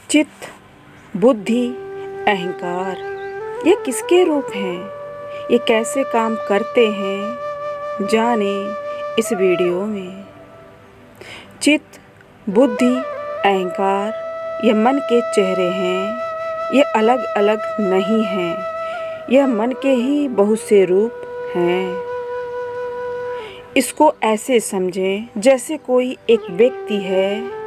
चित्त, बुद्धि, अहंकार, ये किसके रूप हैं? ये कैसे काम करते हैं? जाने इस वीडियो में। चित्त, बुद्धि, अहंकार ये मन के चेहरे हैं। ये अलग अलग नहीं हैं। यह मन के ही बहुत से रूप हैं। इसको ऐसे समझें जैसे कोई एक व्यक्ति है,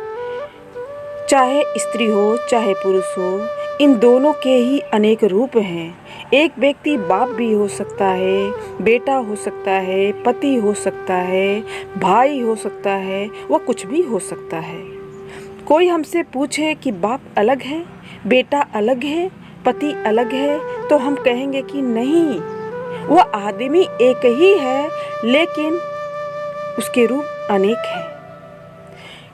चाहे स्त्री हो चाहे पुरुष हो, इन दोनों के ही अनेक रूप हैं। एक व्यक्ति बाप भी हो सकता है, बेटा हो सकता है, पति हो सकता है, भाई हो सकता है, वह कुछ भी हो सकता है। कोई हमसे पूछे कि बाप अलग है, बेटा अलग है, पति अलग है, तो हम कहेंगे कि नहीं, वह आदमी एक ही है, लेकिन उसके रूप अनेक हैं।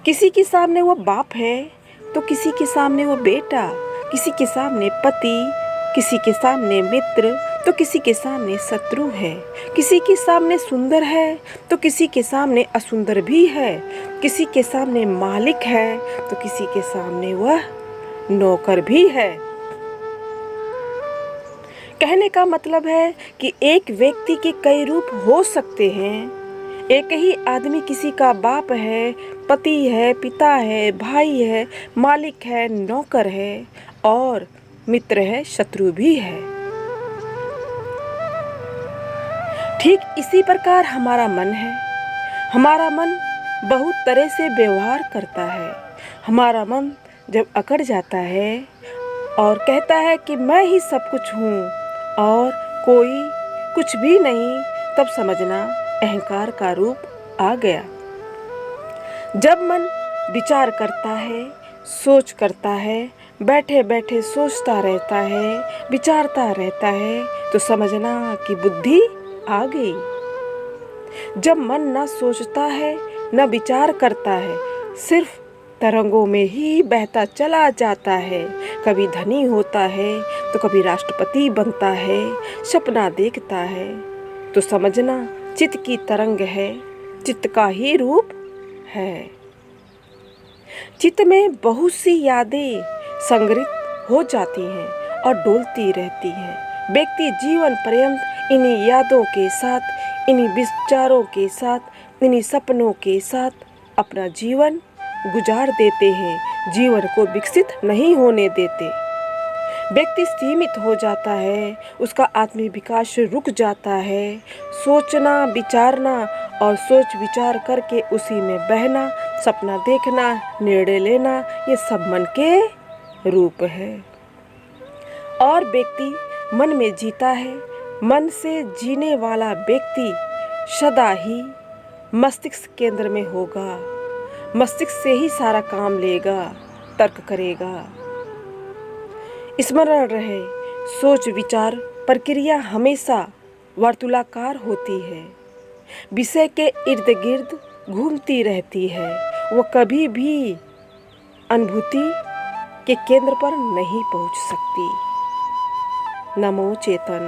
किसी के सामने वो बाप है तो किसी के सामने वो बेटा, किसी के सामने पति, किसी के सामने मित्र तो किसी के सामने शत्रु है। किसी के सामने सुंदर है तो किसी के सामने असुंदर भी है। किसी के सामने मालिक है तो किसी के सामने वह नौकर भी है। कहने का मतलब है कि एक व्यक्ति के कई रूप हो सकते हैं। एक ही आदमी किसी का बाप है, पति है, पिता है, भाई है, मालिक है, नौकर है और मित्र है, शत्रु भी है। ठीक इसी प्रकार हमारा मन है। हमारा मन बहुत तरह से व्यवहार करता है। हमारा मन जब अकड़ जाता है और कहता है कि मैं ही सब कुछ हूँ और कोई कुछ भी नहीं, तब समझना अहंकार का रूप आ गया। जब मन विचार करता है, सोच करता है, बैठे बैठे सोचता रहता है, विचारता रहता है, तो समझना कि बुद्धि आ गई। जब मन न सोचता है, न विचार करता है, सिर्फ तरंगों में ही बहता चला जाता है, कभी धनी होता है तो कभी राष्ट्रपति बनता है, सपना देखता है, तो समझना चित्त की तरंग है, चित्त का ही रूप है। चित्त में बहुत सी यादें संग्रहित हो जाती हैं और डोलती रहती हैं। व्यक्ति जीवन पर्यंत इन्हीं यादों के साथ, इन्हीं विचारों के साथ, इन्हीं सपनों के साथ अपना जीवन गुजार देते हैं, जीवन को विकसित नहीं होने देते। व्यक्ति सीमित हो जाता है, उसका आत्मिक विकास रुक जाता है। सोचना, विचारना और सोच विचार करके उसी में बहना, सपना देखना, निर्णय लेना, ये सब मन के रूप है। और व्यक्ति मन में जीता है। मन से जीने वाला व्यक्ति सदा ही मस्तिष्क केंद्र में होगा। मस्तिष्क से ही सारा काम लेगा, तर्क करेगा। स्मरण रहे, सोच विचार प्रक्रिया हमेशा वर्तुलाकार होती है, विषय के इर्द गिर्द घूमती रहती है। वो कभी भी अनुभूति के केंद्र पर नहीं पहुंच सकती। नमो चेतन।